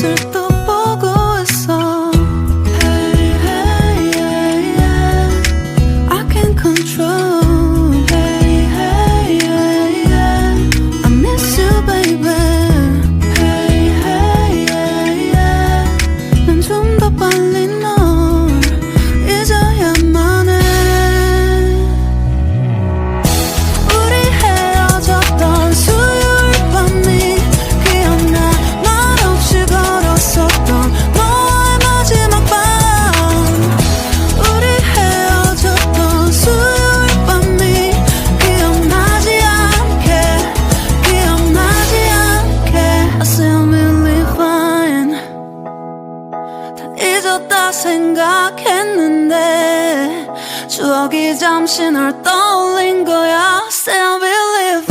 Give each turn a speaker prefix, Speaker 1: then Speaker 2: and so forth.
Speaker 1: 빛을 또 보고 있어. Hey, hey, yeah, yeah. I can't control. Hey, hey, yeah, yeah. I miss you, baby. Hey, hey, yeah, yeah. 난 좀 더 빨리 널 잊어야만 해. 우리 헤어졌던 수요일 밤이 기억나. 말없이 걸었었던 너의 마지막 밤. 우리 헤어졌던 수요일 밤이 기억나지 않게, 기억나지 않게. I say I'm really fine. 다 잊었다 생각했는데 추억이 잠시 널 떠올린 거야. Say I believe